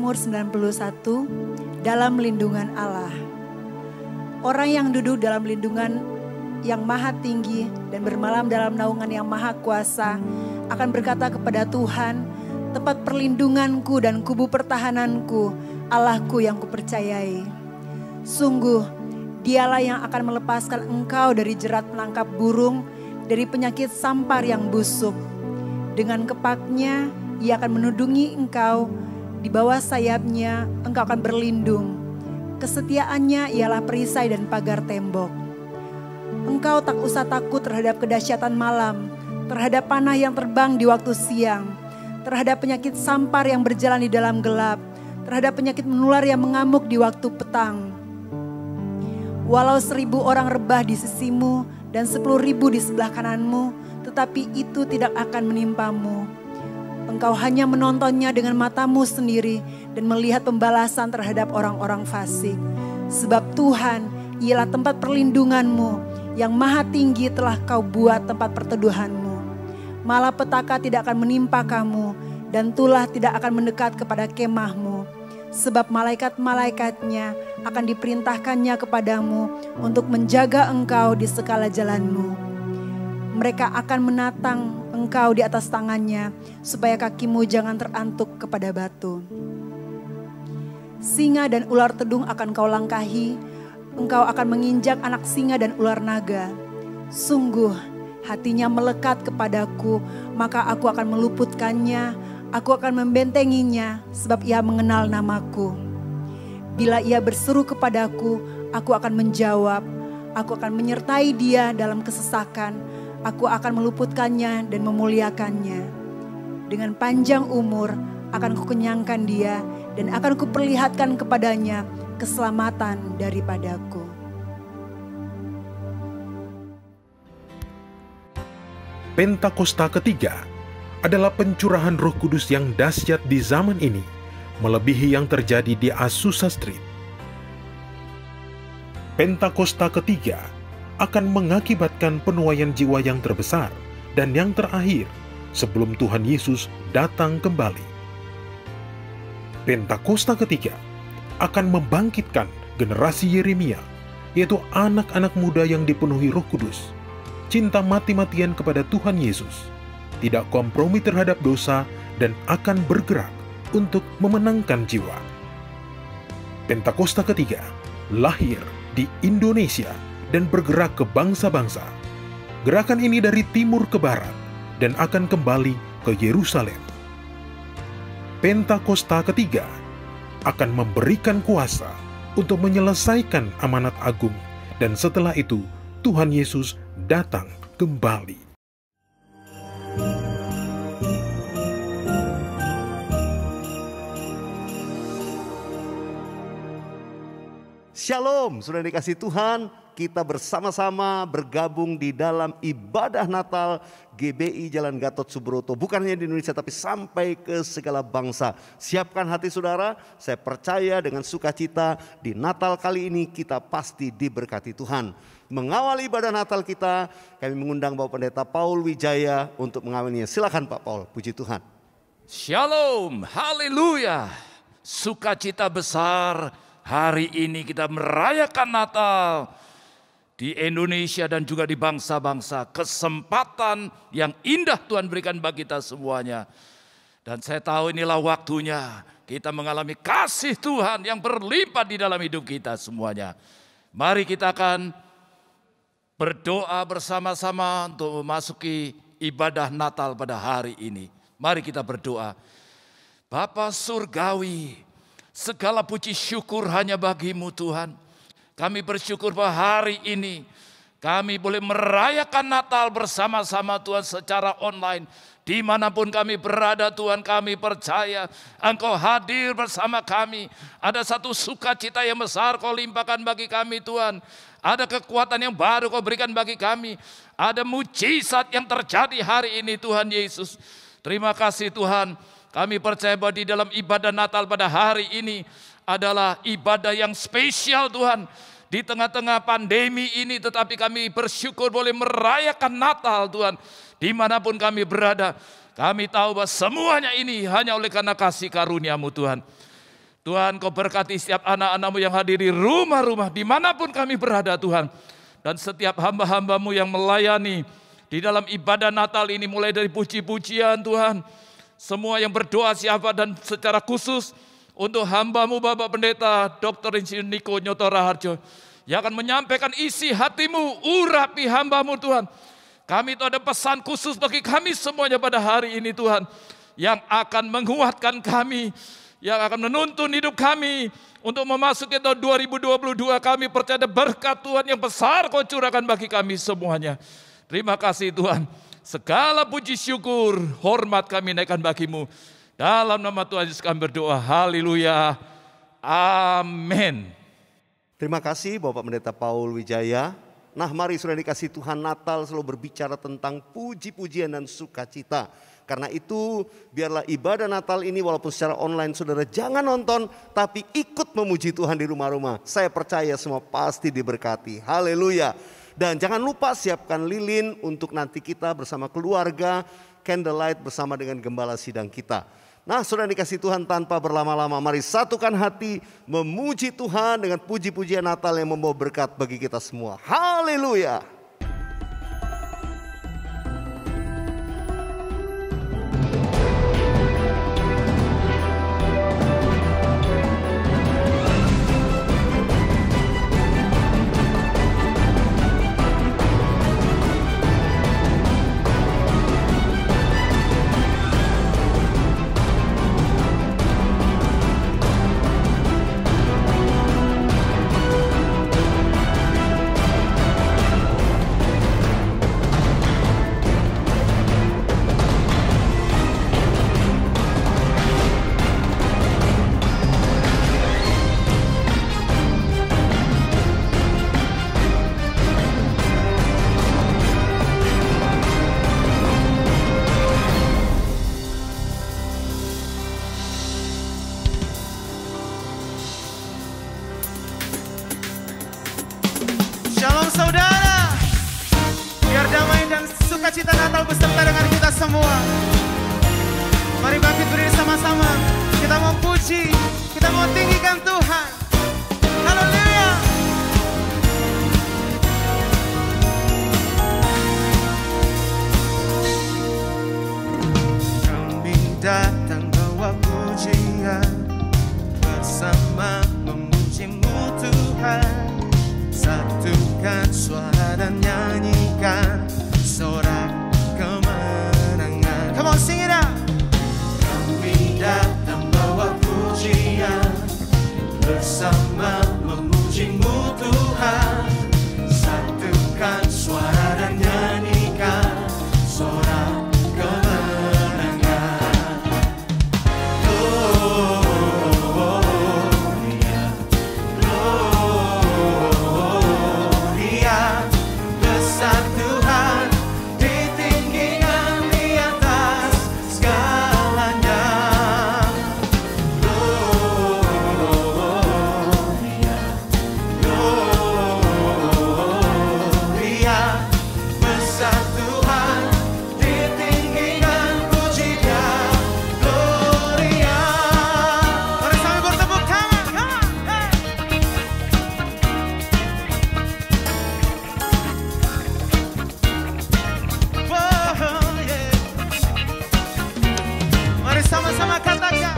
Mazmur 91, dalam lindungan Allah. Orang yang duduk dalam lindungan yang maha tinggi dan bermalam dalam naungan yang maha kuasa akan berkata kepada Tuhan, tempat perlindunganku dan kubu pertahananku, Allahku yang kupercayai. Sungguh, dialah yang akan melepaskan engkau dari jerat penangkap burung, dari penyakit sampar yang busuk. Dengan kepaknya, ia akan menudungi engkau, di bawah sayapnya engkau akan berlindung. Kesetiaannya ialah perisai dan pagar tembok. Engkau tak usah takut terhadap kedahsyatan malam, terhadap panah yang terbang di waktu siang, terhadap penyakit sampar yang berjalan di dalam gelap, terhadap penyakit menular yang mengamuk di waktu petang. Walau 1.000 orang rebah di sisimu dan 10.000 di sebelah kananmu, tetapi itu tidak akan menimpamu. Engkau hanya menontonnya dengan matamu sendiri dan melihat pembalasan terhadap orang-orang fasik. Sebab Tuhan ialah tempat perlindunganmu, yang maha tinggi telah kau buat tempat perteduhanmu. Malapetaka tidak akan menimpa kamu, dan tulah tidak akan mendekat kepada kemahmu. Sebab malaikat-malaikatnya akan diperintahkannya kepadamu untuk menjaga engkau di segala jalanmu. Mereka akan menatang engkau di atas tangannya, supaya kakimu jangan terantuk kepada batu. Singa dan ular tedung akan kau langkahi, engkau akan menginjak anak singa dan ular naga. Sungguh, hatinya melekat kepadaku, maka aku akan meluputkannya, aku akan membentenginya, sebab ia mengenal namaku. Bila ia berseru kepadaku, aku akan menjawab, aku akan menyertai dia dalam kesesakan. Aku akan meluputkannya dan memuliakannya. Dengan panjang umur akan kukenyangkan dia dan akan kuperlihatkan kepadanya keselamatan daripadaku. Pentakosta ketiga adalah pencurahan Roh Kudus yang dahsyat di zaman ini, melebihi yang terjadi di Azusa Street. Pentakosta ketiga akan mengakibatkan penuaian jiwa yang terbesar dan yang terakhir sebelum Tuhan Yesus datang kembali. Pentakosta ketiga akan membangkitkan generasi Yeremia, yaitu anak-anak muda yang dipenuhi Roh Kudus, cinta mati-matian kepada Tuhan Yesus, tidak kompromi terhadap dosa, dan akan bergerak untuk memenangkan jiwa. Pentakosta ketiga lahir di Indonesia dan bergerak ke bangsa-bangsa. Gerakan ini dari timur ke barat dan akan kembali ke Yerusalem. Pentakosta ketiga akan memberikan kuasa untuk menyelesaikan amanat agung, dan setelah itu Tuhan Yesus datang kembali. Shalom, sudah dikasih Tuhan, kita bersama-sama bergabung di dalam ibadah Natal GBI Jalan Gatot Subroto. Bukan hanya di Indonesia tapi sampai ke segala bangsa. Siapkan hati saudara, saya percaya dengan sukacita di Natal kali ini kita pasti diberkati Tuhan. Mengawali ibadah Natal kita, kami mengundang Bapak Pendeta Paul Wijaya untuk mengawalinya. Silakan Pak Paul, puji Tuhan. Shalom, haleluya, sukacita besar. Hari ini kita merayakan Natal di Indonesia dan juga di bangsa-bangsa. Kesempatan yang indah Tuhan berikan bagi kita semuanya. Dan saya tahu inilah waktunya kita mengalami kasih Tuhan yang berlimpah di dalam hidup kita semuanya. Mari kita akan berdoa bersama-sama untuk memasuki ibadah Natal pada hari ini. Mari kita berdoa. Bapa Surgawi, segala puji syukur hanya bagi-Mu Tuhan. Kami bersyukur bahwa hari ini kami boleh merayakan Natal bersama-sama Tuhan secara online. Dimanapun kami berada Tuhan, kami percaya Engkau hadir bersama kami. Ada satu sukacita yang besar Kau limpahkan bagi kami Tuhan. Ada kekuatan yang baru Kau berikan bagi kami. Ada mujizat yang terjadi hari ini Tuhan Yesus. Terima kasih Tuhan. Kami percaya bahwa di dalam ibadah Natal pada hari ini adalah ibadah yang spesial Tuhan. Di tengah-tengah pandemi ini tetapi kami bersyukur boleh merayakan Natal Tuhan. Dimanapun kami berada, kami tahu bahwa semuanya ini hanya oleh karena kasih karunia-Mu Tuhan. Tuhan, Kau berkati setiap anak-anak-Mu yang hadir di rumah-rumah, dimanapun kami berada Tuhan. Dan setiap hamba-hamba-Mu yang melayani di dalam ibadah Natal ini, mulai dari puji-pujian Tuhan. Semua yang berdoa siapa dan secara khusus untuk hamba-Mu Bapak Pendeta Dr. Insinyur Niko Nyoto Raharjo, yang akan menyampaikan isi hati-Mu, urapi hamba-Mu Tuhan. Kami itu ada pesan khusus bagi kami semuanya pada hari ini Tuhan, yang akan menguatkan kami, yang akan menuntun hidup kami untuk memasuki tahun 2022. Kami percaya berkat Tuhan yang besar Kau curahkan bagi kami semuanya. Terima kasih Tuhan. Segala puji syukur, hormat kami naikkan bagi-Mu. Dalam nama Tuhan Yesus kami berdoa. Haleluya. Amin. Terima kasih Bapak Pendeta Paul Wijaya. Nah, mari saudara dikasih Tuhan, Natal selalu berbicara tentang puji-pujian dan sukacita. Karena itu biarlah ibadah Natal ini walaupun secara online saudara jangan nonton, tapi ikut memuji Tuhan di rumah-rumah. Saya percaya semua pasti diberkati. Haleluya. Dan jangan lupa siapkan lilin untuk nanti kita bersama keluarga, candlelight bersama dengan gembala sidang kita. Nah, saudara dikasih Tuhan, tanpa berlama-lama mari satukan hati memuji Tuhan dengan puji-pujian Natal yang membawa berkat bagi kita semua. Haleluya. Shalom saudara, biar damai dan sukacita Natal beserta dengan kita semua. Mari bangkit berdiri sama-sama, kita mau puji, kita mau tinggikan Tuhan. Haleluya. Kami datang bawa pujian, bersama memuji-Mu Tuhan. Satukan suara dan nyanyikan sorak kemenangan. Come on, sing it out. Kami datang bawa pujian, bersama memuji-Mu Tuhan. Satukan suara dan nyanyikan sorak kemenangan. Besar Tuhan, ditinggikan di atas segalanya. Gloria, gloria. Besar Tuhan, ditinggikan puji Dia. Gloria. Mari sambil bertepuk tangan, come on, hey. Mari sama-sama katakan.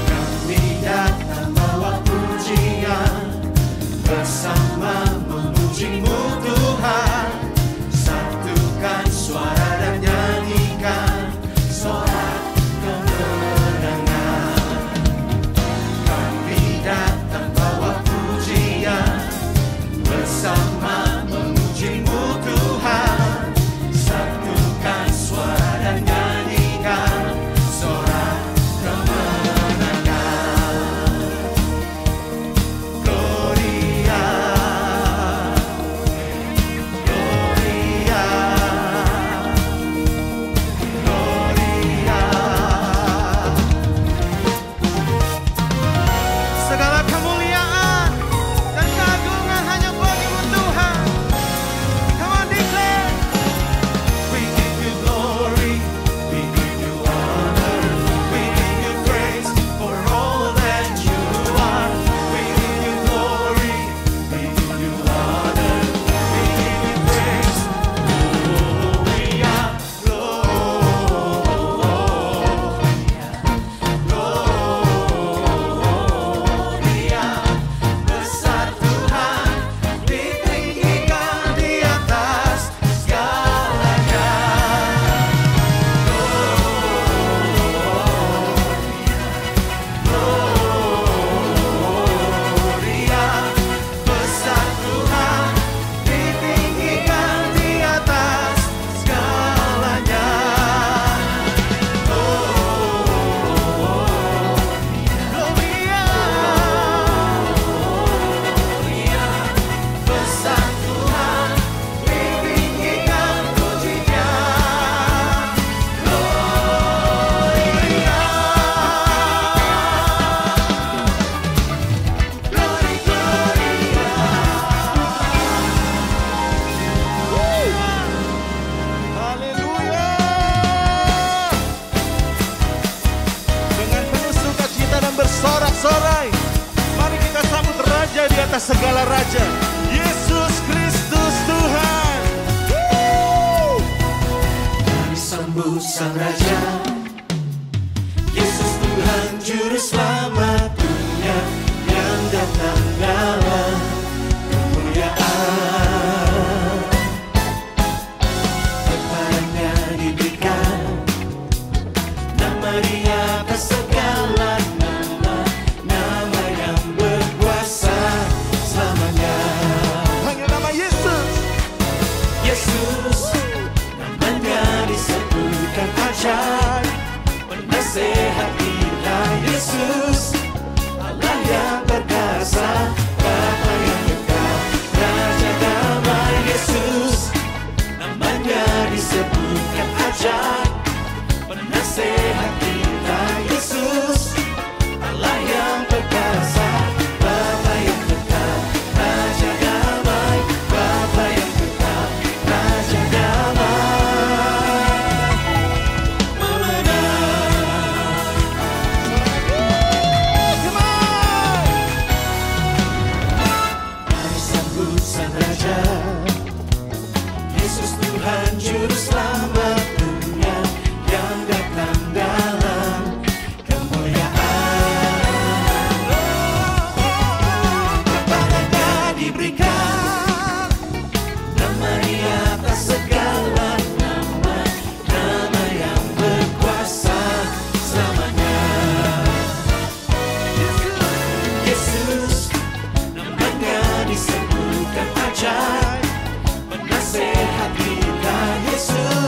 Kami datang bawa pujian, bersama memuji-Mu Tuhan. Satukan suara dan nyanyikan sorak kemenangan. Kami datang bawa pujian, bersama memuji-Mu Tuhan. Satukan suara dan nyanyikan sorak kemenangan. Gloria. di atas segala raja. Yesus Kristus Tuhan. Kami sambut Sang Raja, Yesus Tuhan Juru Selamat dunia yang datang dalam kemuliaan. Kepadanya diberikan nama di atas segala nama, nama yang berkuasa selamanya. Hanya nama Yesus. Yesus, namanya disebutkan ajaib, penasehat kita. Yesus, Allah yang perkasa, Bapa yang kekal, Raja damai. Yesus, namanya disebutkan ajaib, penasehat kita. Yesus, Allah yang perkasa, Bapa yang kekal, Raja damai. Bapa yang kekal, Raja damai. Memenang. Kami sambut Sang Raja, Yesus Tuhan Juru Selamat dunia yang datang dalam kemuliaan. Kepadanya diberikan nama di atas segala nama, nama yang berkuasa selamanya. Yesus, namanya disebutkan ajaib, penasehat kita. Yesus,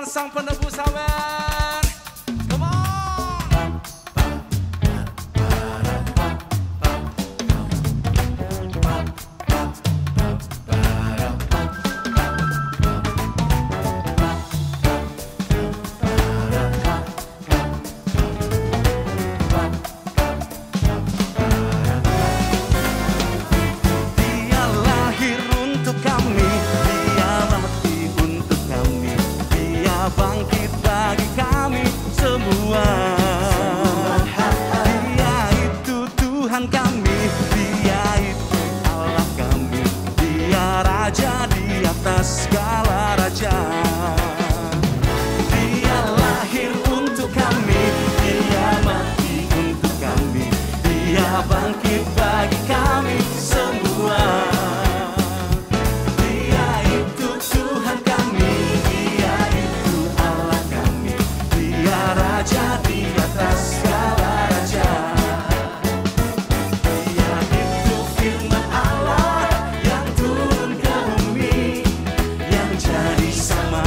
Sang Penebus, amen. Come on. Dia lahir untuk kami, dia mati untuk kami, dia bangkit bagi kami semua. Dia itu Tuhan kami, dia itu Allah kami, dia Raja di atas segala raja. Dia lahir untuk kami, dia mati untuk kami, dia bangkit bagi kami semua. Dia itu Tuhan kami, dia itu Allah kami, dia Raja di atas segala raja. Dia itu firman Allah yang turun ke bumi, yang jadi sama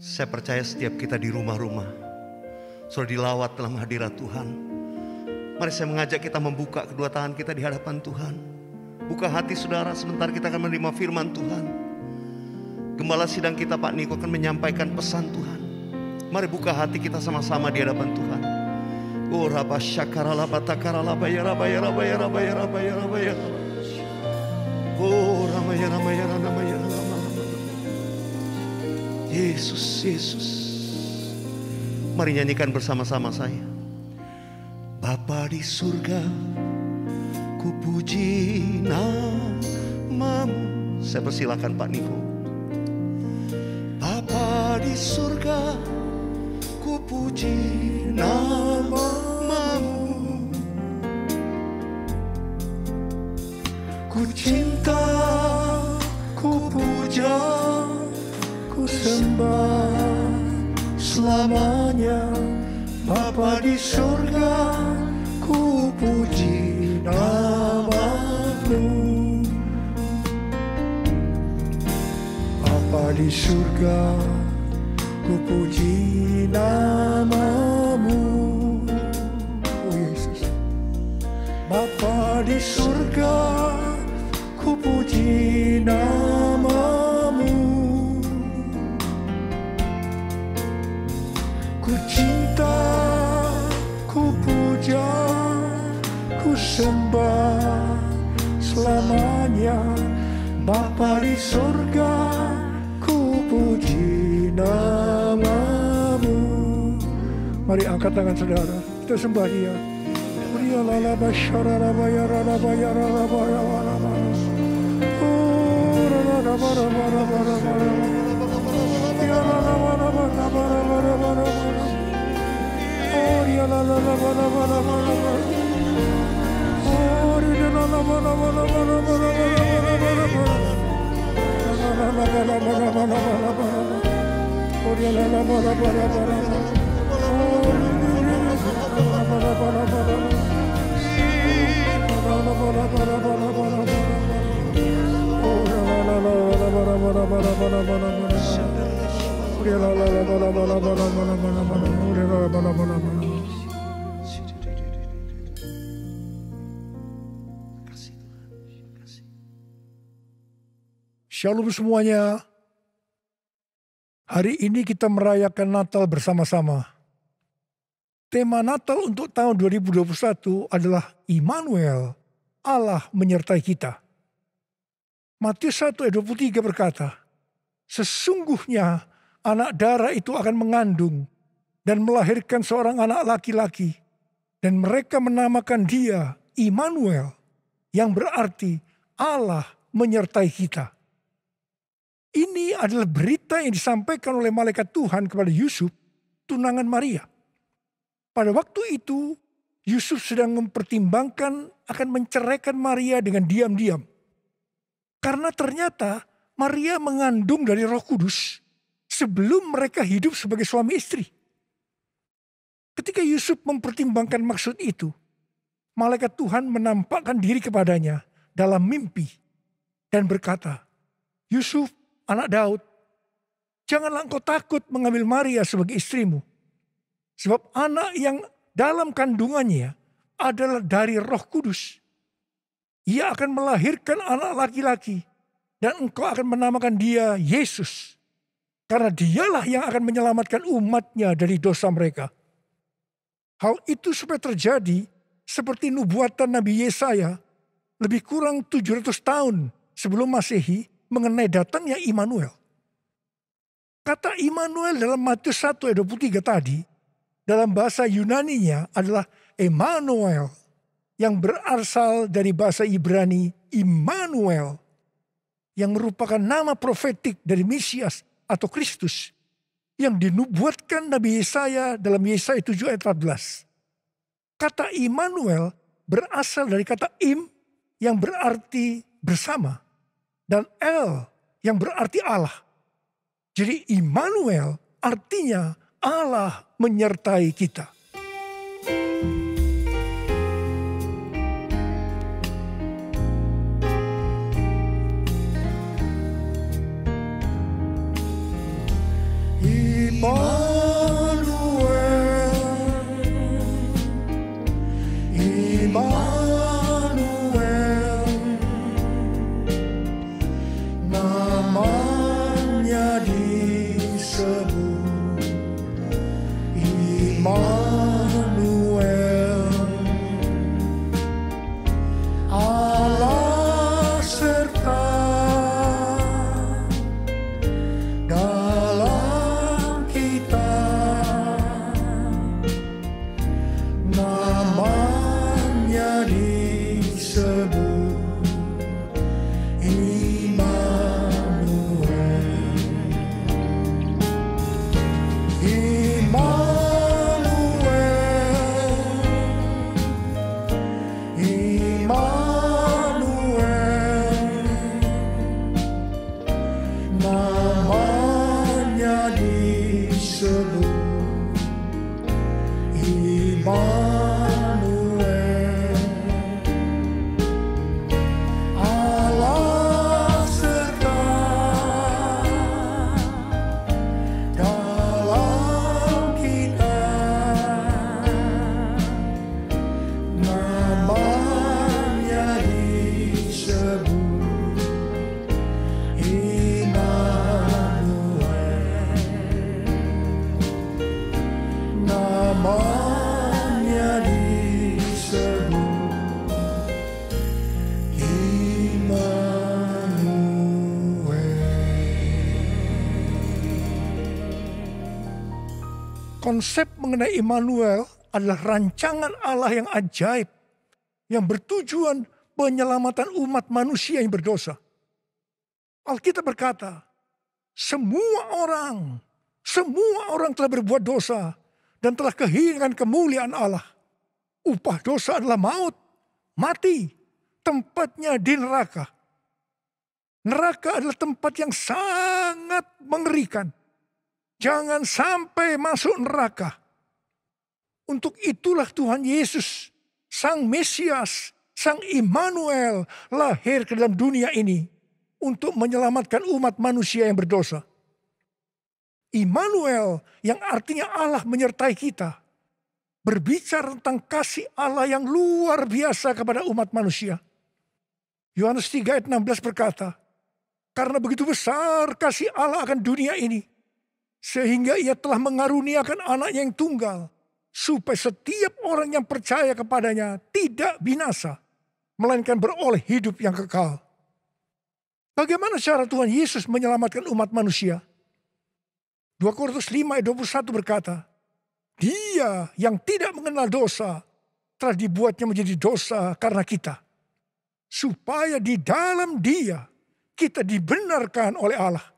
Saya percaya setiap kita di rumah-rumah sudah dilawat dalam hadirat Tuhan. Mari saya mengajak kita membuka kedua tangan kita di hadapan Tuhan. Buka hati saudara, sebentar kita akan menerima firman Tuhan. Gembala sidang kita Pak Niko akan menyampaikan pesan Tuhan. Mari buka hati kita sama-sama di hadapan Tuhan. Oh raba syakarala batakarala bayara bayara bayara bayara bayara bayara. Oh ramaya ramaya ramaya ramaya. Yesus, Yesus. Mari nyanyikan bersama-sama saya. Bapa di surga, ku puji namamu. Saya persilakan Pak Niko. Bapa di surga, ku puji namamu. Ku cinta, ku puja, ku sembah selamanya. Bapa di surga, ku puji namamu. Bapa di surga, ku puji namamu. Oh Yesus. Bapa di surga, ku puji namamu. Ku cinta, ku puja, ku sembah selamanya. Bapa di surga, ku puji namamu. Mari angkat tangan saudara, kita sembah Dia. Shalom semuanya. Hari ini kita merayakan Natal bersama-sama. Tema Natal untuk tahun 2021 adalah Immanuel, Allah menyertai kita. Matius 1 ayat 23 berkata, sesungguhnya anak darah itu akan mengandung dan melahirkan seorang anak laki-laki, dan mereka menamakan dia Immanuel, yang berarti Allah menyertai kita. Ini adalah berita yang disampaikan oleh malaikat Tuhan kepada Yusuf, tunangan Maria. Pada waktu itu, Yusuf sedang mempertimbangkan akan menceraikan Maria dengan diam-diam. Karena ternyata Maria mengandung dari Roh Kudus sebelum mereka hidup sebagai suami istri. Ketika Yusuf mempertimbangkan maksud itu, malaikat Tuhan menampakkan diri kepadanya dalam mimpi dan berkata, Yusuf, anak Daud, janganlah engkau takut mengambil Maria sebagai istrimu. Sebab anak yang dalam kandungannya adalah dari Roh Kudus. Ia akan melahirkan anak laki-laki dan engkau akan menamakan dia Yesus. Karena dialah yang akan menyelamatkan umatnya dari dosa mereka. Hal itu supaya terjadi seperti nubuatan Nabi Yesaya lebih kurang 700 tahun sebelum Masehi mengenai datangnya Immanuel. Kata Immanuel dalam Matius 1 ayat 23 tadi, dalam bahasa Yunaninya adalah Emmanuel, yang berasal dari bahasa Ibrani Immanuel, yang merupakan nama profetik dari Mesias atau Kristus, yang dinubuatkan Nabi Yesaya dalam Yesaya 7 ayat 14. Kata Immanuel berasal dari kata Im, yang berarti bersama, dan El yang berarti Allah. Jadi Immanuel artinya Allah menyertai kita. Konsep mengenai Immanuel adalah rancangan Allah yang ajaib, yang bertujuan penyelamatan umat manusia yang berdosa. Alkitab berkata, semua orang telah berbuat dosa dan telah kehilangan kemuliaan Allah. Upah dosa adalah maut, mati, tempatnya di neraka. Neraka adalah tempat yang sangat mengerikan. Jangan sampai masuk neraka. Untuk itulah Tuhan Yesus, Sang Mesias, Sang Immanuel lahir ke dalam dunia ini untuk menyelamatkan umat manusia yang berdosa. Immanuel yang artinya Allah menyertai kita, berbicara tentang kasih Allah yang luar biasa kepada umat manusia. Yohanes 3 ayat 16 berkata, karena begitu besar kasih Allah akan dunia ini, sehingga ia telah mengaruniakan anaknya yang tunggal, supaya setiap orang yang percaya kepadanya tidak binasa, melainkan beroleh hidup yang kekal. Bagaimana cara Tuhan Yesus menyelamatkan umat manusia? 2 Korintus 5 ayat 21 berkata, Dia yang tidak mengenal dosa telah dibuatnya menjadi dosa karena kita, supaya di dalam Dia kita dibenarkan oleh Allah.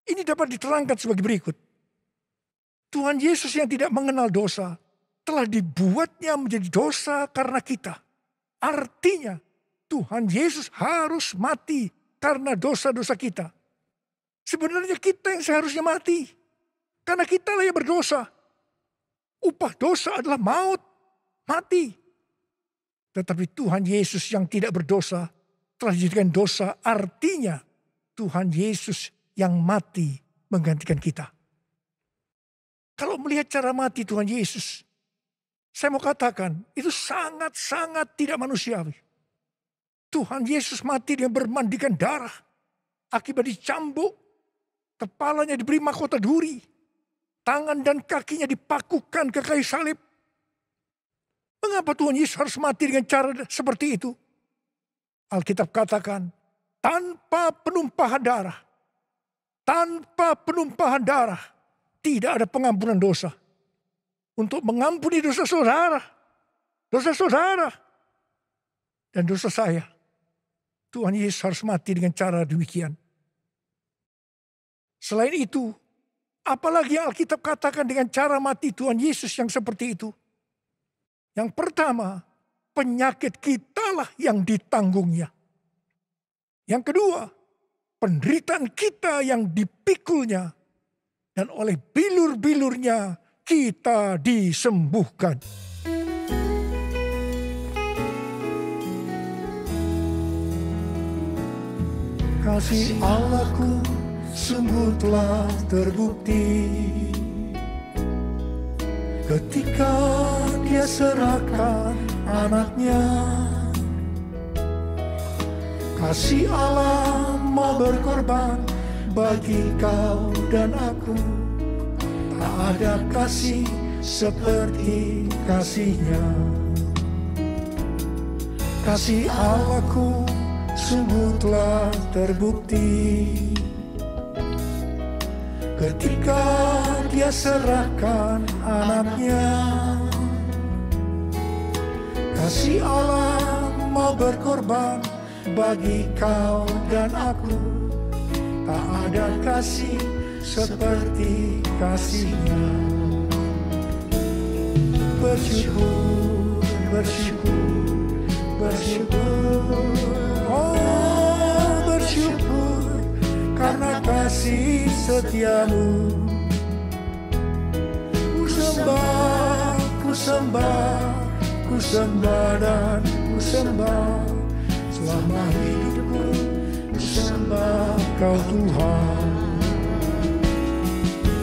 Ini dapat diterangkan sebagai berikut. Tuhan Yesus yang tidak mengenal dosa telah dibuatnya menjadi dosa karena kita. Artinya Tuhan Yesus harus mati karena dosa-dosa kita. Sebenarnya kita yang seharusnya mati. Karena kita lah yang berdosa. Upah dosa adalah maut, mati. Tetapi Tuhan Yesus yang tidak berdosa telah dijadikan dosa, artinya Tuhan Yesus yang mati menggantikan kita. Kalau melihat cara mati Tuhan Yesus, saya mau katakan itu sangat-sangat tidak manusiawi. Tuhan Yesus mati dengan bermandikan darah, akibat dicambuk, kepalanya diberi mahkota duri, tangan dan kakinya dipakukan ke kayu salib. Mengapa Tuhan Yesus harus mati dengan cara seperti itu? Alkitab katakan, tanpa penumpahan darah, tidak ada pengampunan dosa. Untuk mengampuni dosa saudara, dan dosa saya, Tuhan Yesus harus mati dengan cara demikian. Selain itu, apalagi yang Alkitab katakan dengan cara mati Tuhan Yesus yang seperti itu? Yang pertama, penyakit kitalah yang ditanggungnya. Yang kedua, penderitaan kita yang dipikulnya. Dan oleh bilur-bilurnya kita disembuhkan. Kasih Allahku sungguh telah terbukti ketika Dia serahkan anaknya. Kasih Allah mau berkorban bagi kau dan aku. Tak ada kasih seperti kasih-Nya. Kasih Allahku sungguh telah terbukti ketika Dia serahkan anaknya. Kasih Allah mau berkorban bagi kau dan aku. Tak ada kasih seperti kasih-Nya. Bersyukur, bersyukur, bersyukur. Oh, bersyukur karena kasih setiamu. Ku sembah, ku sembah, ku sembah dan ku sembah. Selama hidupku ku sembah kau Tuhan.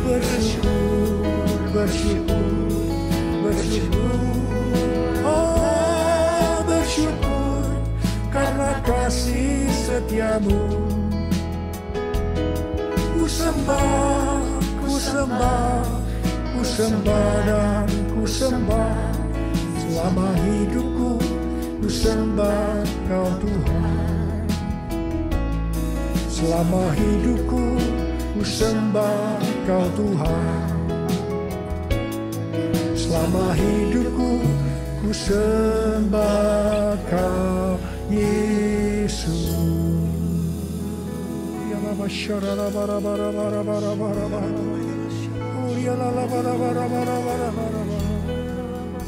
Bersyukur, bersyukur, bersyukur. Oh, bersyukur karena kasih setiamu. Ku sembah, ku sembah, ku sembah dan ku sembah. Selama hidupku ku sembah kau Tuhan. Selama hidupku ku sembah kau Tuhan. Selama hidupku ku sembah kau Yesus.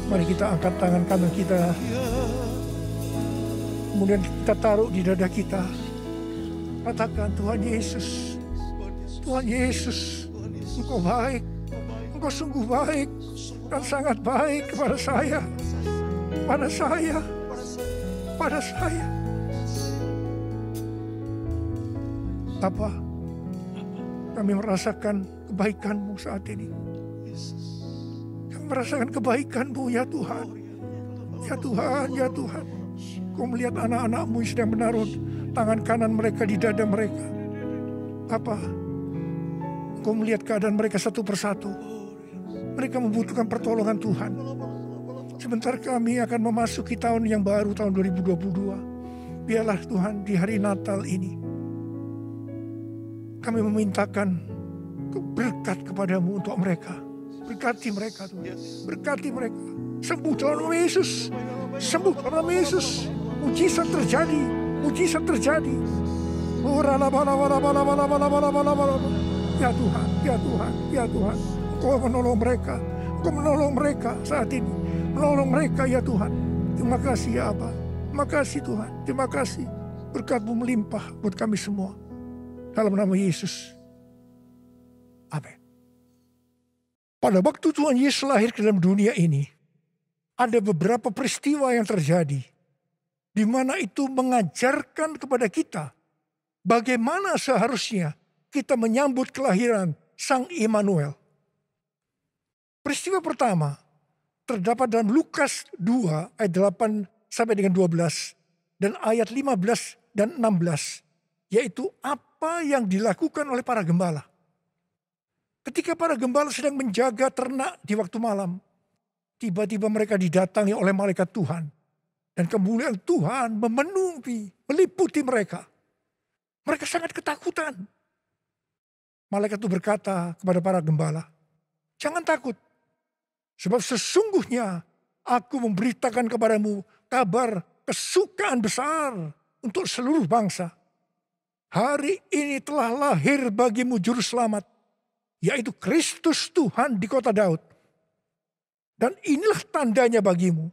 Mari kita angkat tangan kanan kita, kemudian kita taruh di dada kita. Katakan, Tuhan Yesus, Tuhan Yesus, Engkau baik, Engkau sungguh baik dan sangat baik kepada saya, pada saya, pada saya. Bapa, kami merasakan kebaikan-Mu saat ini. Kami merasakan kebaikan-Mu ya Tuhan. Ya Tuhan, ya Tuhan. Kau melihat anak-anak-Mu yang sedang menaruh tangan kanan mereka di dada mereka. Bapa, Kau melihat keadaan mereka satu persatu. Mereka membutuhkan pertolongan Tuhan. Sebentar kami akan memasuki tahun yang baru, tahun 2022. Biarlah Tuhan di hari Natal ini, kami memintakan berkat kepadamu untuk mereka. Berkati mereka Tuhan. Berkati mereka. Sembuh dalam nama Yesus. Sembuh dalam nama Yesus. Mujizat terjadi. Mujizat terjadi. Ya Tuhan. Ya Tuhan. Ya Tuhan. Kau menolong mereka. Kau menolong mereka saat ini. Menolong mereka ya Tuhan. Terima kasih ya Abba. Terima kasih Tuhan. Terima kasih. Berkat-Mu melimpah buat kami semua. Dalam nama Yesus. Amin. Pada waktu Tuhan Yesus lahir ke dalam dunia ini, ada beberapa peristiwa yang terjadi, di mana itu mengajarkan kepada kita bagaimana seharusnya kita menyambut kelahiran Sang Immanuel. Peristiwa pertama terdapat dalam Lukas 2 ayat 8 sampai dengan 12 dan ayat 15 dan 16, yaitu apa yang dilakukan oleh para gembala. Ketika para gembala sedang menjaga ternak di waktu malam, tiba-tiba mereka didatangi oleh malaikat Tuhan. Dan kemuliaan Tuhan memenuhi, meliputi mereka. Mereka sangat ketakutan. Malaikat itu berkata kepada para gembala, jangan takut. Sebab sesungguhnya aku memberitakan kepadamu kabar kesukaan besar untuk seluruh bangsa. Hari ini telah lahir bagimu juru selamat, yaitu Kristus Tuhan di kota Daud. Dan inilah tandanya bagimu.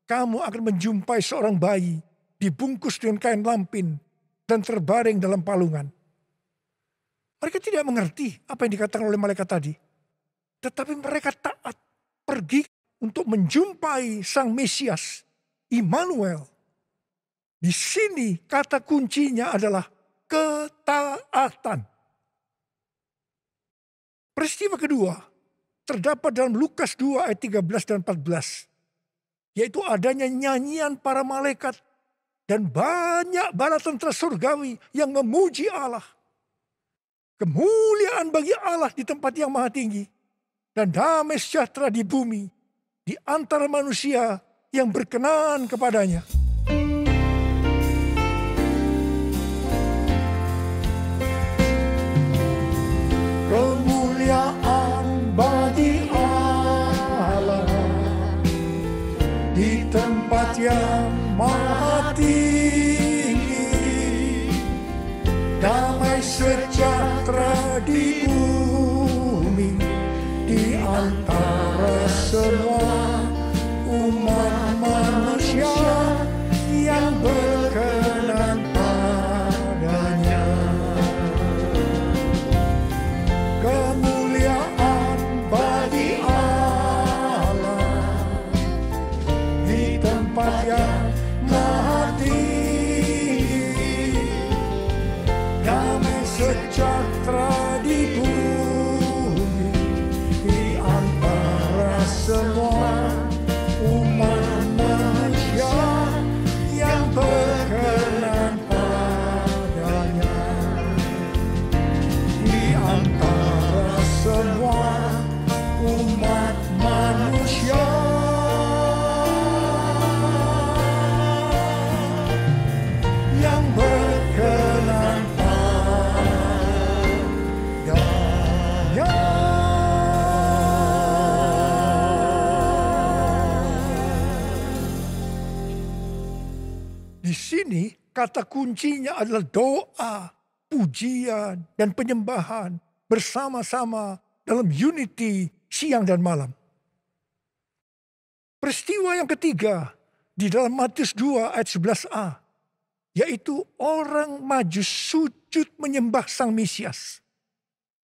Kamu akan menjumpai seorang bayi dibungkus dengan kain lampin dan terbaring dalam palungan. Mereka tidak mengerti apa yang dikatakan oleh malaikat tadi. Tetapi mereka taat pergi untuk menjumpai Sang Mesias, Immanuel. Di sini kata kuncinya adalah ketaatan. Peristiwa kedua terdapat dalam Lukas 2 ayat 13 dan 14. Yaitu adanya nyanyian para malaikat dan banyak bala tentara surgawi yang memuji Allah. Kemuliaan bagi Allah di tempat yang maha tinggi. Dan damai sejahtera di bumi di antara manusia yang berkenan kepadanya. Kemuliaan bagi Allah di tempat yang maha tinggi, damai sejahtera di bumi di antara semua umat manusia yang berkenan padanya. Kemuliaan bagi Allah di tempat yang maha tinggi, damai sejahtera di bumi di antara semua umat manusia yang berkenan padanya. Di antara semua umat manusia yang berkenan padanya. Di sini kata kuncinya adalah doa, pujian, dan penyembahan bersama-sama dalam unity siang dan malam. Peristiwa yang ketiga di dalam Matius 2 ayat 11a, yaitu orang Majus sujud menyembah Sang Mesias.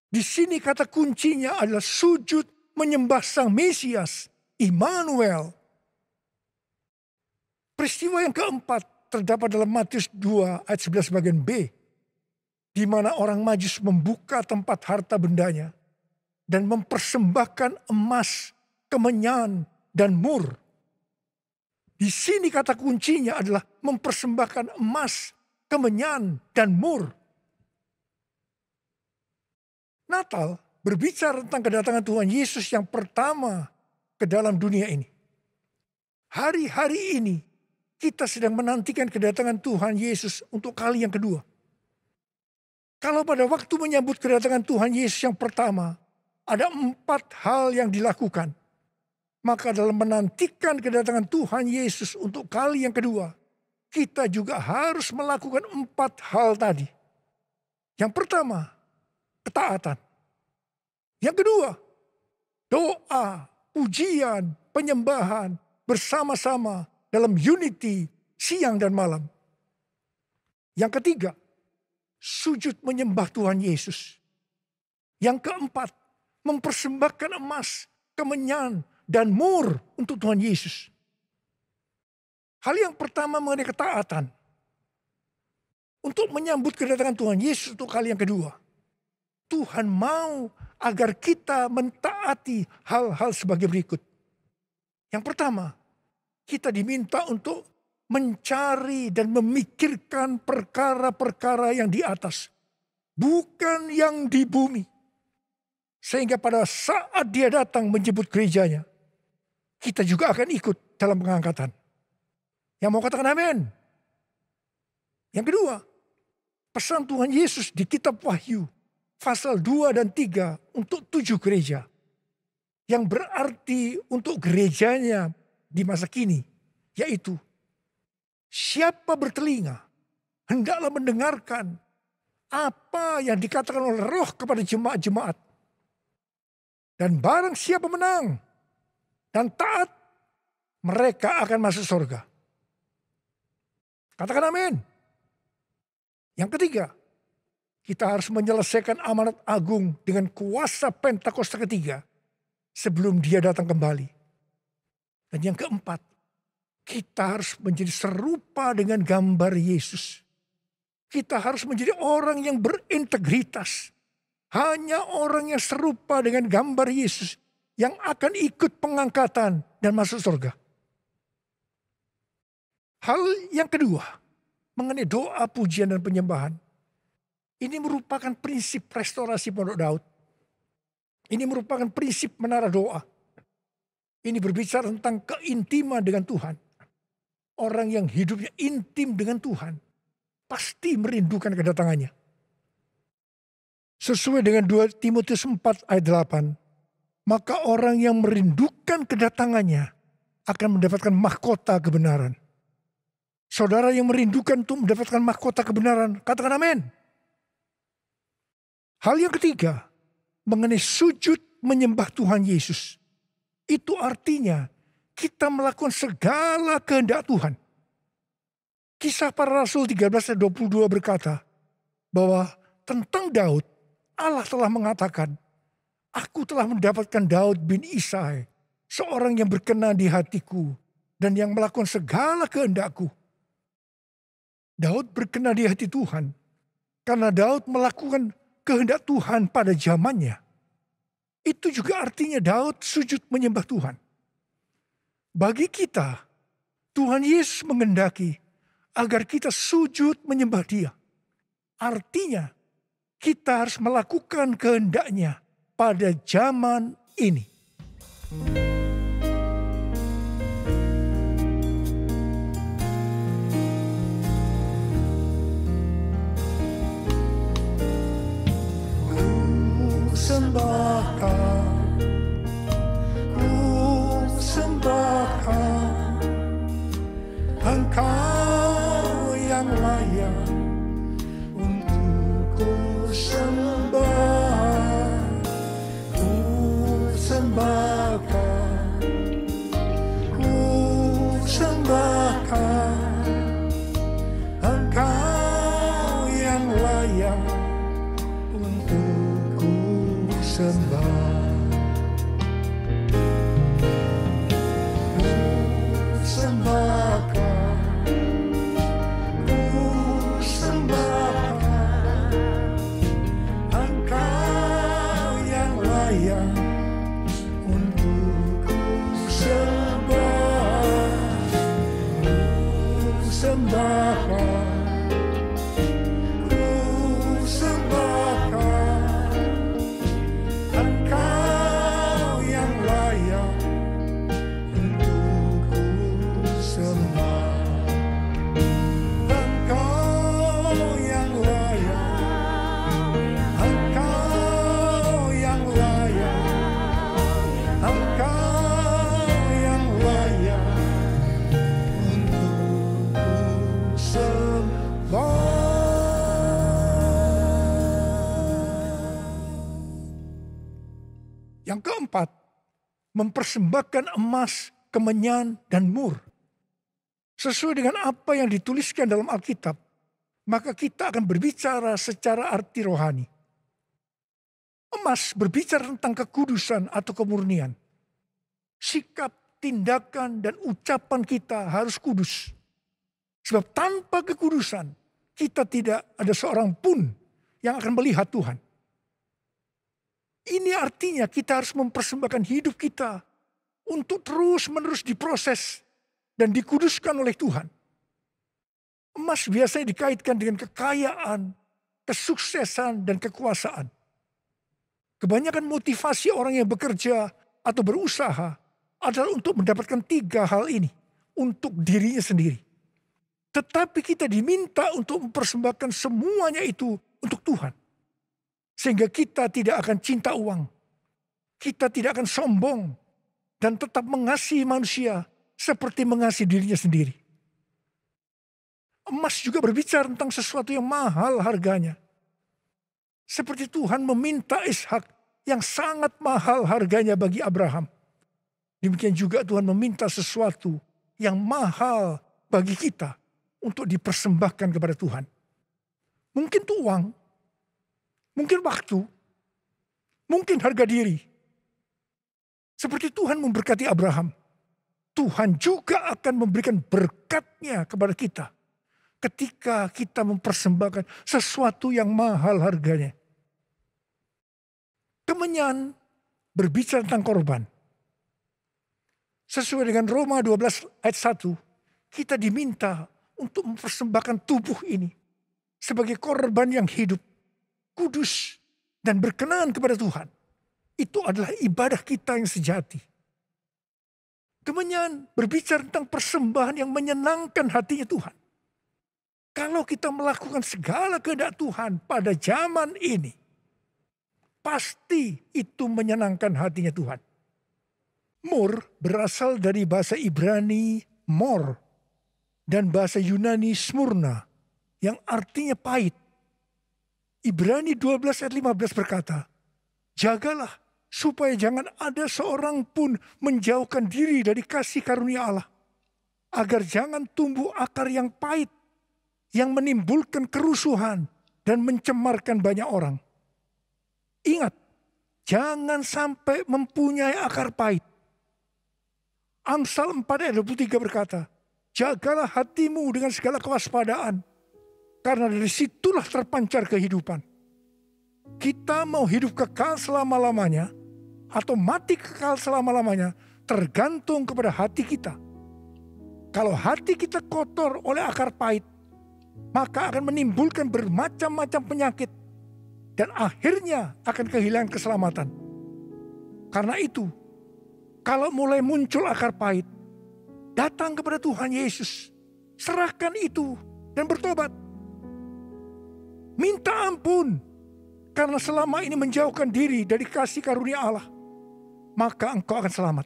Di sini kata kuncinya adalah sujud menyembah Sang Mesias, Immanuel. Peristiwa yang keempat terdapat dalam Matius 2 ayat 11 bagian B, di mana orang Majus membuka tempat harta bendanya dan mempersembahkan emas, kemenyan, dan mur. Di sini kata kuncinya adalah mempersembahkan emas, kemenyan, dan mur. Natal berbicara tentang kedatangan Tuhan Yesus yang pertama ke dalam dunia ini. Hari-hari ini kita sedang menantikan kedatangan Tuhan Yesus untuk kali yang kedua. Kalau pada waktu menyambut kedatangan Tuhan Yesus yang pertama, ada 4 hal yang dilakukan. Maka dalam menantikan kedatangan Tuhan Yesus untuk kali yang kedua, kita juga harus melakukan 4 hal tadi. Yang pertama, ketaatan. Yang kedua, doa, pujian, penyembahan bersama-sama dalam unity siang dan malam. Yang ketiga, sujud menyembah Tuhan Yesus. Yang keempat, mempersembahkan emas, kemenyan, dan mur untuk Tuhan Yesus. Hal yang pertama mengenai ketaatan. Untuk menyambut kedatangan Tuhan Yesus untuk kali yang kedua. Tuhan mau agar kita mentaati hal-hal sebagai berikut. Yang pertama, kita diminta untuk mencari dan memikirkan perkara-perkara yang di atas. Bukan yang di bumi. Sehingga pada saat dia datang menjemput gerejanya, kita juga akan ikut dalam pengangkatan. Yang mau katakan amin? Yang kedua, pesan Tuhan Yesus di kitab Wahyu, pasal 2 dan 3 untuk 7 gereja. Yang berarti untuk gerejanya di masa kini, yaitu siapa bertelinga hendaklah mendengarkan apa yang dikatakan oleh Roh kepada jemaat-jemaat. Dan barang siapa menang dan taat, mereka akan masuk surga. Katakan amin. Yang ketiga, kita harus menyelesaikan amanat agung dengan kuasa Pentakosta ketiga sebelum dia datang kembali. Dan yang keempat, kita harus menjadi serupa dengan gambar Yesus. Kita harus menjadi orang yang berintegritas, Hanya orang yang serupa dengan gambar Yesus yang akan ikut pengangkatan dan masuk surga. Hal yang kedua, mengenai doa, pujian, dan penyembahan. Ini merupakan prinsip restorasi Pondok Daud. Ini merupakan prinsip menara doa. Ini berbicara tentang keintiman dengan Tuhan. Orang yang hidupnya intim dengan Tuhan pasti merindukan kedatangannya. Sesuai dengan 2 Timotius 4 ayat 8. Maka orang yang merindukan kedatangannya akan mendapatkan mahkota kebenaran. Saudara yang merindukan untuk mendapatkan mahkota kebenaran, katakan amin. Hal yang ketiga, mengenai sujud menyembah Tuhan Yesus. Itu artinya kita melakukan segala kehendak Tuhan. Kisah Para Rasul 13 ayat 22 berkata bahwa tentang Daud, Allah telah mengatakan, aku telah mendapatkan Daud bin Isai, seorang yang berkenan di hatiku dan yang melakukan segala kehendakku. Daud berkenan di hati Tuhan karena Daud melakukan kehendak Tuhan pada zamannya. Itu juga artinya Daud sujud menyembah Tuhan. Bagi kita, Tuhan Yesus mengendaki agar kita sujud menyembah Dia. Artinya, kita harus melakukan kehendaknya pada zaman ini. Ku sembahkan Engkau yang layak untuk ku sembah. Ku sembahkan Engkau yang layak untuk ku sembah. Yang keempat, mempersembahkan emas, kemenyan, dan mur. Sesuai dengan apa yang dituliskan dalam Alkitab, maka kita akan berbicara secara arti rohani. Emas berbicara tentang kekudusan atau kemurnian. Sikap, tindakan, dan ucapan kita harus kudus. Sebab tanpa kekudusan, kita tidak ada seorang pun yang akan melihat Tuhan. Ini artinya kita harus mempersembahkan hidup kita untuk terus-menerus diproses dan dikuduskan oleh Tuhan. Emas biasanya dikaitkan dengan kekayaan, kesuksesan, dan kekuasaan. Kebanyakan motivasi orang yang bekerja atau berusaha adalah untuk mendapatkan 3 hal ini untuk dirinya sendiri. Tetapi kita diminta untuk mempersembahkan semuanya itu untuk Tuhan. Sehingga kita tidak akan cinta uang. Kita tidak akan sombong. Dan tetap mengasihi manusia seperti mengasihi dirinya sendiri. Emas juga berbicara tentang sesuatu yang mahal harganya. Seperti Tuhan meminta Ishak yang sangat mahal harganya bagi Abraham. Demikian juga Tuhan meminta sesuatu yang mahal bagi kita untuk dipersembahkan kepada Tuhan. Mungkin itu uang. Mungkin waktu, mungkin harga diri. Seperti Tuhan memberkati Abraham, Tuhan juga akan memberikan berkat-Nya kepada kita ketika kita mempersembahkan sesuatu yang mahal harganya. Kemenyan berbicara tentang korban. Sesuai dengan Roma 12 ayat 1, kita diminta untuk mempersembahkan tubuh ini sebagai korban yang hidup, kudus, dan berkenan kepada Tuhan. Itu adalah ibadah kita yang sejati. Kemenyan berbicara tentang persembahan yang menyenangkan hatinya Tuhan. Kalau kita melakukan segala kehendak Tuhan pada zaman ini, pasti itu menyenangkan hatinya Tuhan. Mur berasal dari bahasa Ibrani mor dan bahasa Yunani smurna yang artinya pahit. Ibrani 12 ayat 15 berkata, jagalah supaya jangan ada seorang pun menjauhkan diri dari kasih karunia Allah, agar jangan tumbuh akar yang pahit yang menimbulkan kerusuhan dan mencemarkan banyak orang. Ingat, jangan sampai mempunyai akar pahit. Amsal 4 ayat 23 berkata, jagalah hatimu dengan segala kewaspadaan, karena dari situlah terpancar kehidupan. Kita mau hidup kekal selama-lamanya, atau mati kekal selama-lamanya, tergantung kepada hati kita. Kalau hati kita kotor oleh akar pahit, maka akan menimbulkan bermacam-macam penyakit, dan akhirnya akan kehilangan keselamatan. Karena itu, kalau mulai muncul akar pahit, datang kepada Tuhan Yesus. Serahkan itu dan bertobat. Minta ampun. Karena selama ini menjauhkan diri dari kasih karunia Allah, maka engkau akan selamat.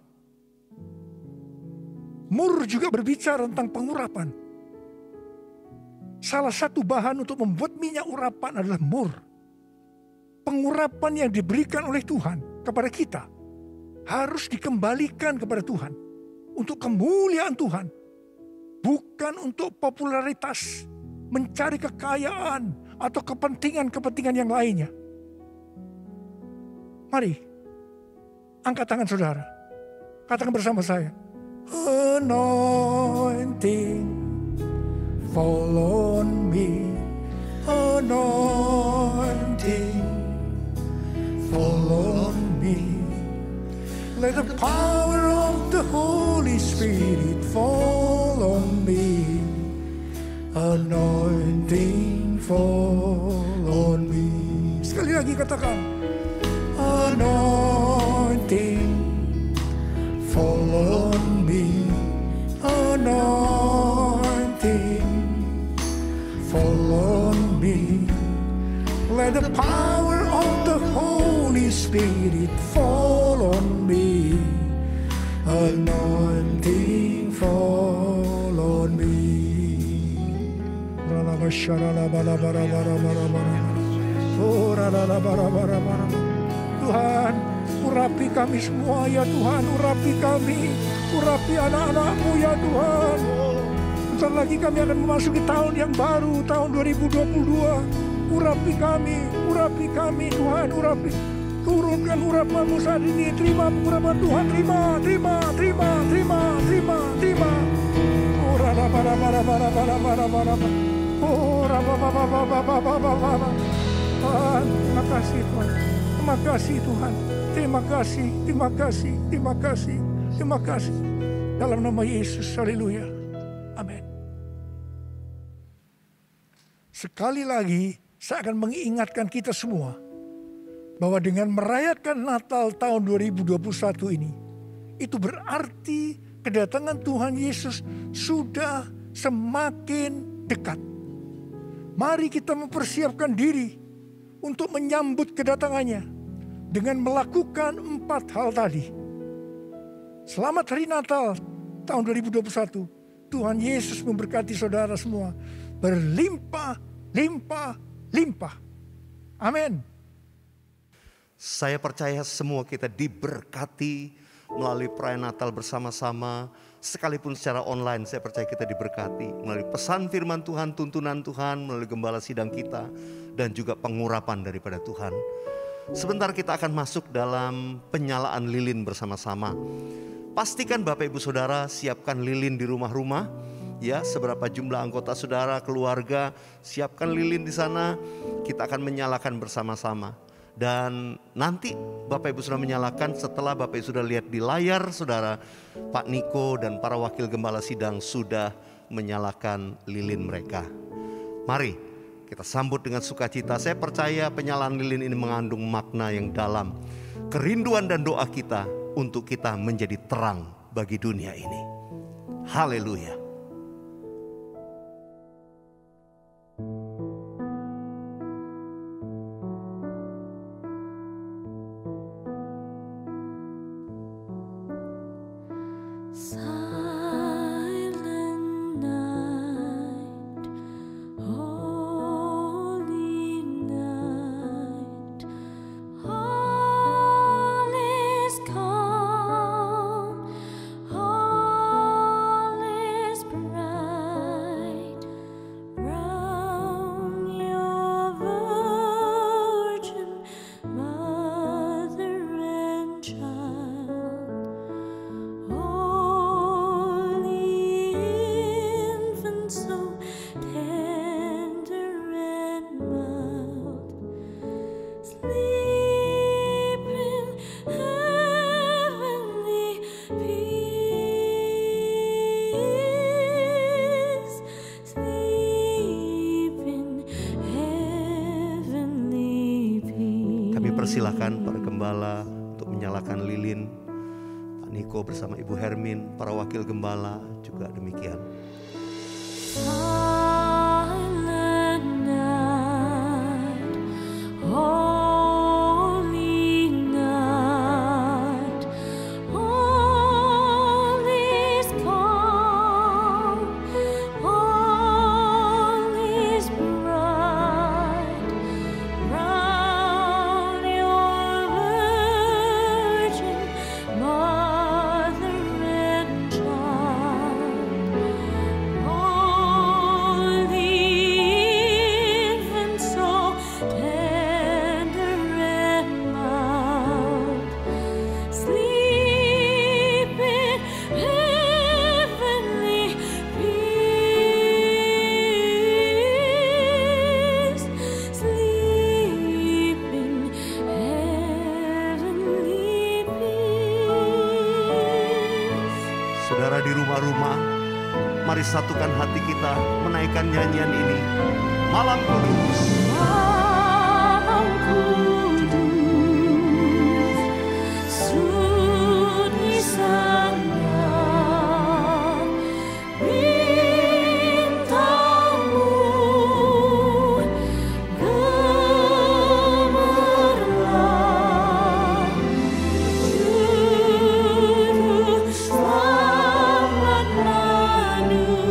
Mur juga berbicara tentang pengurapan. Salah satu bahan untuk membuat minyak urapan adalah mur. Pengurapan yang diberikan oleh Tuhan kepada kita harus dikembalikan kepada Tuhan untuk kemuliaan Tuhan, bukan untuk popularitas, mencari kekayaan atau kepentingan-kepentingan yang lainnya. Mari, angkat tangan saudara, katakan bersama saya, anointing fall on me, anointing fall on me. Let the power of the Holy Spirit fall on me. Anointing fall on me. Sekali lagi katakan, anointing fall on me. Anointing fall on me. Let the power of the Holy Spirit fall on me. Anointing fall on me. Tuhan, urapi kami semua ya Tuhan, urapi kami, urapi anak-anak-Mu ya Tuhan. Bentar lagi kami akan memasuki tahun yang baru, tahun 2022. Urapi kami Tuhan, urapi. Turunkan urapan-Mu saat ini, terima pengurapan Tuhan, terima. Oh, terima kasih Tuhan, terima kasih Tuhan, terima kasih. Dalam nama Yesus, haleluya, amin. Sekali lagi, saya akan mengingatkan kita semua bahwa dengan merayakan Natal tahun 2021 ini, itu berarti kedatangan Tuhan Yesus sudah semakin dekat. Mari kita mempersiapkan diri untuk menyambut kedatangannya dengan melakukan 4 hal tadi. Selamat Hari Natal tahun 2021. Tuhan Yesus memberkati saudara semua berlimpah. Amin. Saya percaya semua kita diberkati melalui perayaan Natal bersama-sama. Sekalipun secara online, saya percaya kita diberkati melalui pesan firman Tuhan, tuntunan Tuhan, melalui gembala sidang kita, dan juga pengurapan daripada Tuhan. Sebentar kita akan masuk dalam penyalaan lilin bersama-sama. Pastikan Bapak Ibu Saudara siapkan lilin di rumah-rumah. Ya, seberapa jumlah anggota saudara, keluarga, siapkan lilin di sana. Kita akan menyalakan bersama-sama. Dan nanti Bapak Ibu sudah menyalakan, setelah Bapak Ibu sudah lihat di layar, saudara, Pak Niko dan para wakil gembala sidang sudah menyalakan lilin mereka. Mari kita sambut dengan sukacita. Saya percaya penyalaan lilin ini mengandung makna yang dalam. Kerinduan dan doa kita untuk kita menjadi terang bagi dunia ini. Haleluya. Persilahkan para gembala untuk menyalakan lilin. Pak Niko bersama Ibu Hermin, para wakil gembala juga demikian. Saudara di rumah-rumah, mari satukan hati kita menaikkan nyanyian ini. Malam Kudus. Malam Kudus, sunyi sana, bintangmu gemerlap, juru selamat manusia.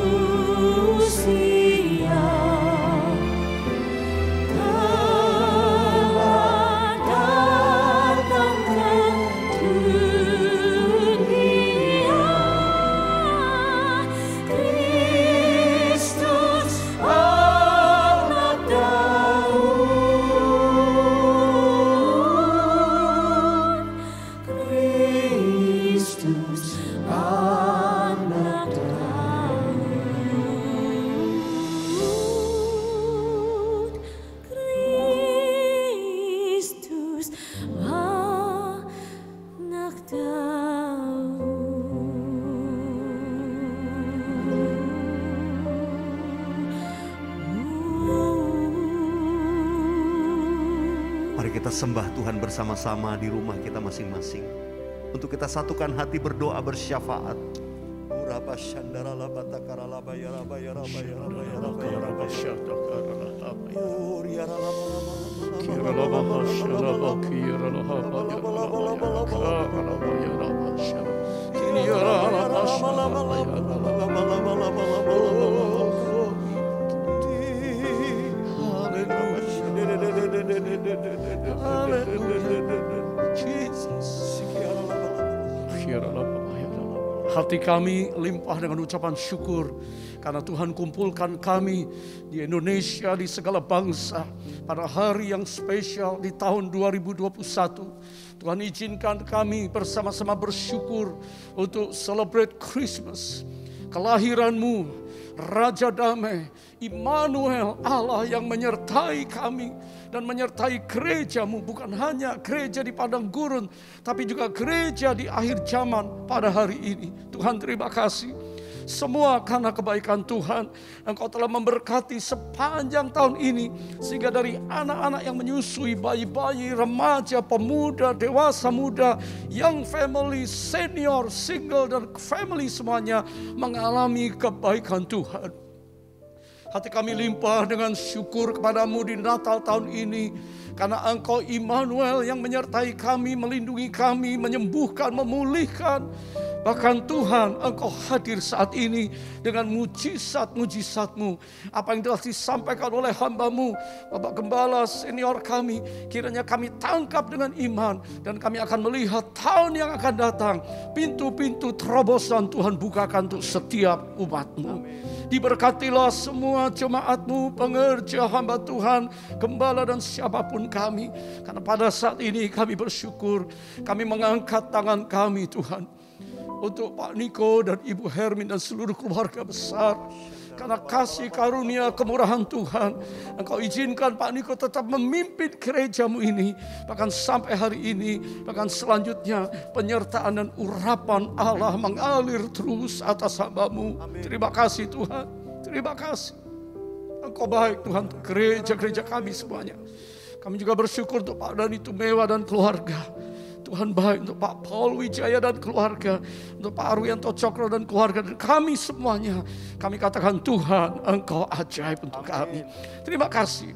Mari kita sembah Tuhan bersama-sama di rumah kita masing-masing. Untuk kita satukan hati berdoa bersyafaat. Hati kami limpah dengan ucapan syukur karena Tuhan kumpulkan kami di Indonesia, di segala bangsa pada hari yang spesial di tahun 2021. Tuhan izinkan kami bersama-sama bersyukur untuk celebrate Christmas. kelahiran-Mu, Raja Damai, Immanuel, Allah yang menyertai kami dan menyertai gereja-Mu, bukan hanya gereja di padang gurun, tapi juga gereja di akhir zaman pada hari ini. Tuhan, terima kasih. Semua karena kebaikan Tuhan, Engkau telah memberkati sepanjang tahun ini, sehingga dari anak-anak yang menyusui, bayi-bayi, remaja, pemuda, dewasa muda, young family, senior, single, dan family semuanya mengalami kebaikan Tuhan. Hati kami limpah dengan syukur kepadamu di Natal tahun ini, karena Engkau Immanuel yang menyertai kami, melindungi kami, menyembuhkan, memulihkan. Bahkan Tuhan, Engkau hadir saat ini dengan mujizat-mujizat-Mu. Apa yang telah disampaikan oleh hamba-Mu, Bapak Gembala senior kami, kiranya kami tangkap dengan iman, dan kami akan melihat tahun yang akan datang. Pintu-pintu terobosan Tuhan bukakan untuk setiap umat-Mu. Diberkatilah semua jemaat-Mu, pengerja hamba Tuhan, gembala dan siapapun kami. Karena pada saat ini kami bersyukur, kami mengangkat tangan kami Tuhan, untuk Pak Niko dan Ibu Hermin dan seluruh keluarga besar. Karena kasih karunia kemurahan Tuhan, Engkau izinkan Pak Niko tetap memimpin gereja-Mu ini. Bahkan sampai hari ini, bahkan selanjutnya penyertaan dan urapan Allah mengalir terus atas hamba-Mu. Terima kasih Tuhan, terima kasih. Engkau baik Tuhan untuk gereja-gereja kami semuanya. Kami juga bersyukur untuk Pak Dani Tumewa dan keluarga. Tuhan baik untuk Pak Paul Wijaya dan keluarga, untuk Pak Arwianto Cokro dan keluarga, dan kami semuanya. Kami katakan Tuhan, Engkau ajaib untuk kami. Terima kasih.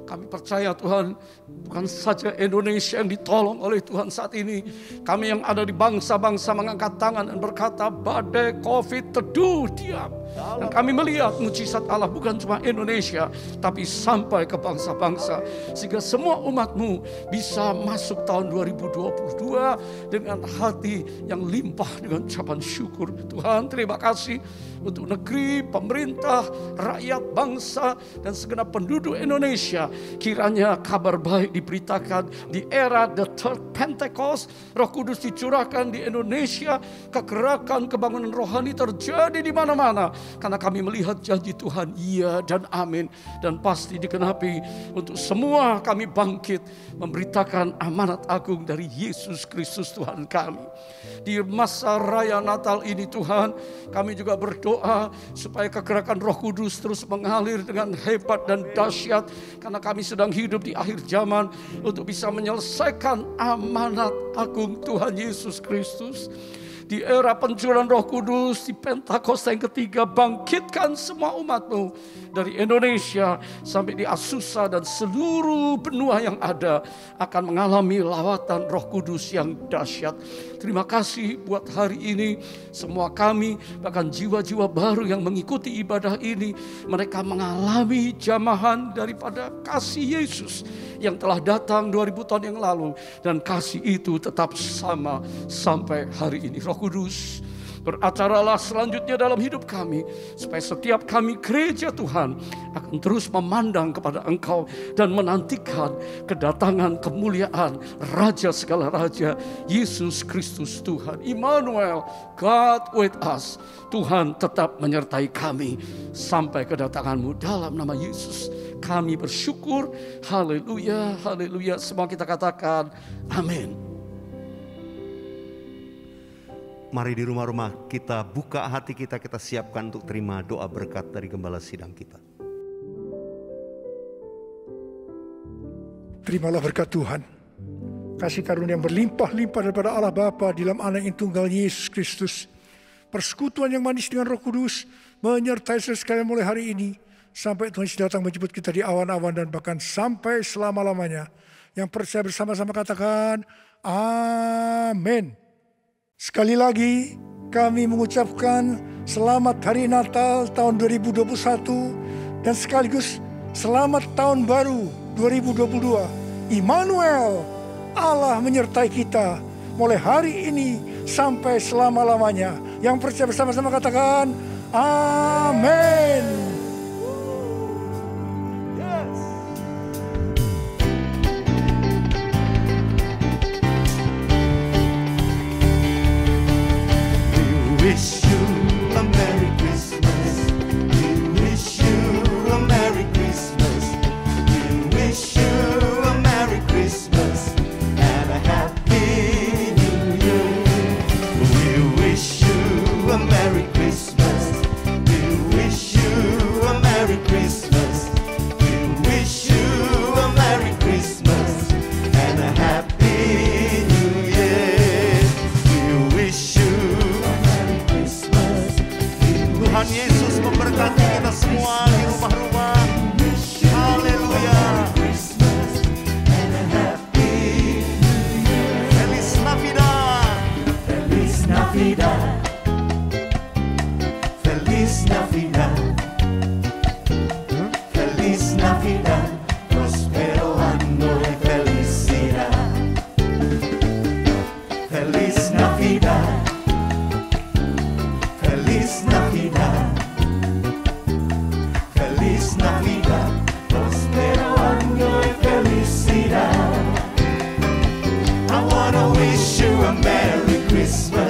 Kami percaya Tuhan, bukan saja Indonesia yang ditolong oleh Tuhan saat ini. Kami yang ada di bangsa-bangsa mengangkat tangan dan berkata, badai COVID teduh diam. Dan kami melihat mujizat Allah bukan cuma Indonesia, tapi sampai ke bangsa-bangsa. Sehingga semua umat-Mu bisa masuk tahun 2022 dengan hati yang limpah dengan ucapan syukur. Tuhan, terima kasih untuk negeri, pemerintah, rakyat, bangsa, dan segenap penduduk Indonesia. Kiranya kabar baik diberitakan di era The Third Pentecost. Roh Kudus dicurahkan di Indonesia. Kegerakan, kebangunan rohani terjadi di mana-mana. Karena kami melihat janji Tuhan, iya dan amin. Dan pasti digenapi. Untuk semua kami bangkit memberitakan amanat agung dari Yesus Kristus Tuhan kami. Di masa raya Natal ini Tuhan, kami juga berdoa supaya kegerakan Roh Kudus terus mengalir dengan hebat dan dahsyat. Karena kami sedang hidup di akhir zaman untuk bisa menyelesaikan amanat agung Tuhan Yesus Kristus. Di era pencurahan Roh Kudus, di Pentakosta yang ketiga, bangkitkan semua umat-Mu dari Indonesia sampai di Azusa dan seluruh benua yang ada akan mengalami lawatan Roh Kudus yang dahsyat. Terima kasih buat hari ini. Semua kami, bahkan jiwa-jiwa baru yang mengikuti ibadah ini, mereka mengalami jamahan daripada kasih Yesus yang telah datang 2000 tahun yang lalu. Dan kasih itu tetap sama sampai hari ini. Roh Kudus, beracaralah selanjutnya dalam hidup kami, supaya setiap kami gereja Tuhan akan terus memandang kepada Engkau dan menantikan kedatangan kemuliaan Raja segala Raja, Yesus Kristus Tuhan. Immanuel, God with us. Tuhan tetap menyertai kami sampai kedatangan-Mu. Dalam nama Yesus kami bersyukur. Haleluya, haleluya. Semua kita katakan amin. Mari di rumah-rumah kita buka hati kita, kita siapkan untuk terima doa berkat dari Gembala Sidang kita. Terimalah berkat Tuhan. Kasih karunia yang berlimpah-limpah daripada Allah Bapa di dalam Anak yang tunggal Yesus Kristus. Persekutuan yang manis dengan Roh Kudus menyertai saudara sekalian mulai hari ini sampai Tuhan Yesus datang menjemput kita di awan-awan dan bahkan sampai selama-lamanya. Yang percaya bersama-sama katakan amin. Sekali lagi kami mengucapkan selamat Hari Natal tahun 2021 dan sekaligus selamat tahun baru 2022. Immanuel, Allah menyertai kita mulai hari ini sampai selama-lamanya. Yang percaya bersama-sama katakan amin. Wish you a Feliz Navidad, Feliz Navidad, Feliz Navidad, prospero año y felicidad. I wanna wish you a Merry Christmas.